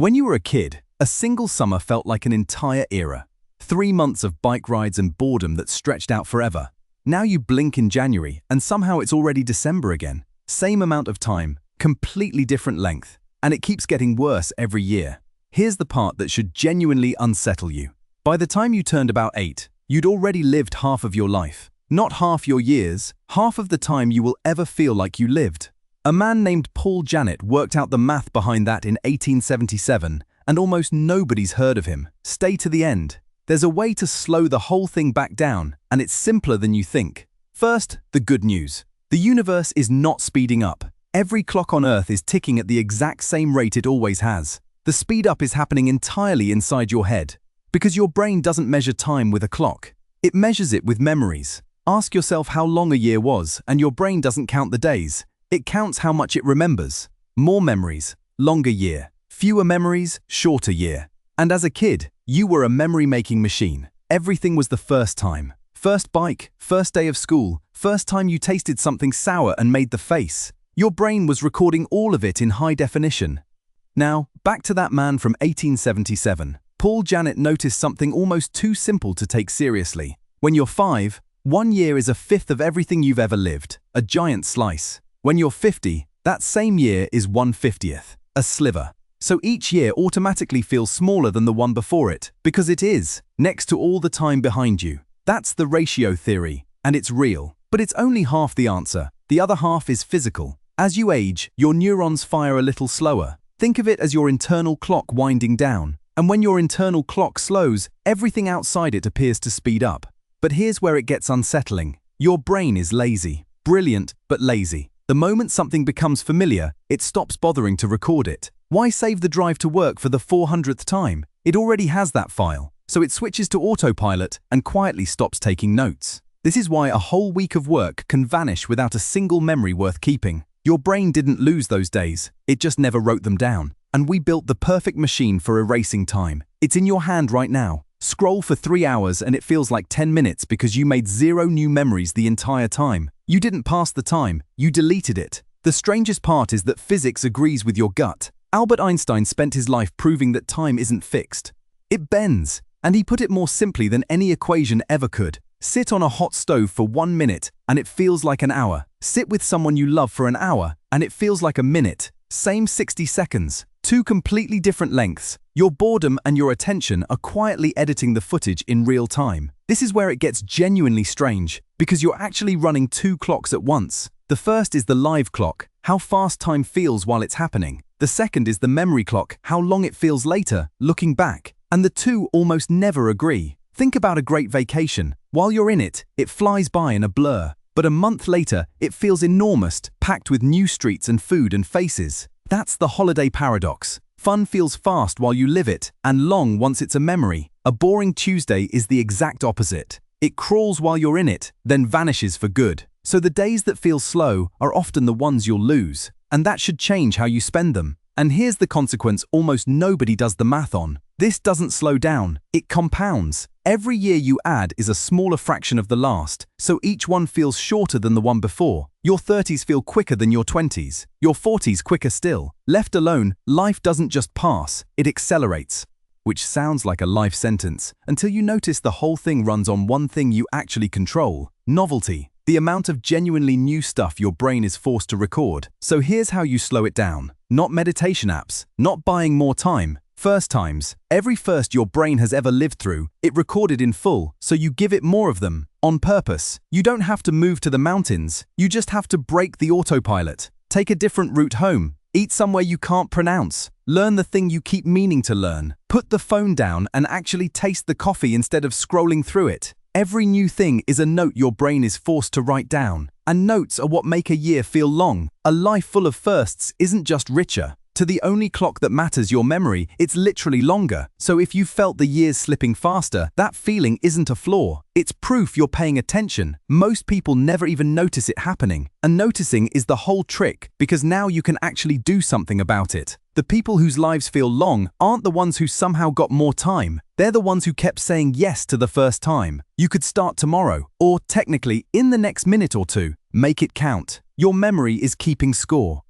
When you were a kid, a single summer felt like an entire era. 3 months of bike rides and boredom that stretched out forever. Now you blink in January and somehow it's already December again. Same amount of time, completely different length, and it keeps getting worse every year. Here's the part that should genuinely unsettle you. By the time you turned about 8, you'd already lived half of your life. Not half your years, half of the time you will ever feel like you lived. A man named Paul Janet worked out the math behind that in 1877, and almost nobody's heard of him. Stay to the end. There's a way to slow the whole thing back down, and it's simpler than you think. First, the good news. The universe is not speeding up. Every clock on Earth is ticking at the exact same rate it always has. The speed up is happening entirely inside your head, because your brain doesn't measure time with a clock. It measures it with memories. Ask yourself how long a year was, and your brain doesn't count the days. It counts how much it remembers. More memories, longer year. Fewer memories, shorter year. And as a kid, you were a memory-making machine. Everything was the first time. First bike, first day of school, first time you tasted something sour and made the face. Your brain was recording all of it in high definition. Now, back to that man from 1877. Paul Janet noticed something almost too simple to take seriously. When you're 5, 1 year is a fifth of everything you've ever lived. A giant slice. When you're 50, that same year is 1/50th, a sliver. So each year automatically feels smaller than the one before it, because it is, next to all the time behind you. That's the ratio theory, and it's real. But it's only half the answer. The other half is physical. As you age, your neurons fire a little slower. Think of it as your internal clock winding down. And when your internal clock slows, everything outside it appears to speed up. But here's where it gets unsettling. Your brain is lazy. Brilliant, but lazy. The moment something becomes familiar, it stops bothering to record it. Why save the drive to work for the 400th time? It already has that file, so it switches to autopilot and quietly stops taking notes. This is why a whole week of work can vanish without a single memory worth keeping. Your brain didn't lose those days, it just never wrote them down. And we built the perfect machine for erasing time. It's in your hand right now. Scroll for 3 hours and it feels like 10 minutes because you made 0 new memories the entire time. You didn't pass the time, you deleted it. The strangest part is that physics agrees with your gut. Albert Einstein spent his life proving that time isn't fixed. It bends, and he put it more simply than any equation ever could. Sit on a hot stove for 1 minute, and it feels like an hour. Sit with someone you love for an hour, and it feels like a minute. Same 60 seconds. 2 completely different lengths. Your boredom and your attention are quietly editing the footage in real time. This is where it gets genuinely strange, because you're actually running 2 clocks at once. The first is the live clock, how fast time feels while it's happening. The second is the memory clock, how long it feels later, looking back. And the two almost never agree. Think about a great vacation. While you're in it, it flies by in a blur. But a month later, it feels enormous, packed with new streets and food and faces. That's the holiday paradox. Fun feels fast while you live it, and long once it's a memory. A boring Tuesday is the exact opposite. It crawls while you're in it, then vanishes for good. So the days that feel slow are often the ones you'll lose. And that should change how you spend them. And here's the consequence almost nobody does the math on. This doesn't slow down, it compounds. Every year you add is a smaller fraction of the last, so each one feels shorter than the one before. Your 30s feel quicker than your 20s, your 40s quicker still. Left alone, life doesn't just pass, it accelerates. Which sounds like a life sentence, until you notice the whole thing runs on one thing you actually control: novelty. The amount of genuinely new stuff your brain is forced to record. So here's how you slow it down. Not meditation apps, not buying more time. First times. Every first your brain has ever lived through, it recorded in full, so you give it more of them. On purpose. You don't have to move to the mountains. You just have to break the autopilot. Take a different route home. Eat somewhere you can't pronounce. Learn the thing you keep meaning to learn. Put the phone down and actually taste the coffee instead of scrolling through it. Every new thing is a note your brain is forced to write down. And notes are what make a year feel long. A life full of firsts isn't just richer. To the only clock that matters, your memory, it's literally longer. So if you felt the years slipping faster, that feeling isn't a flaw. It's proof you're paying attention. Most people never even notice it happening. And noticing is the whole trick, because now you can actually do something about it. The people whose lives feel long aren't the ones who somehow got more time. They're the ones who kept saying yes to the first time. You could start tomorrow, or technically in the next minute or two. Make it count. Your memory is keeping score.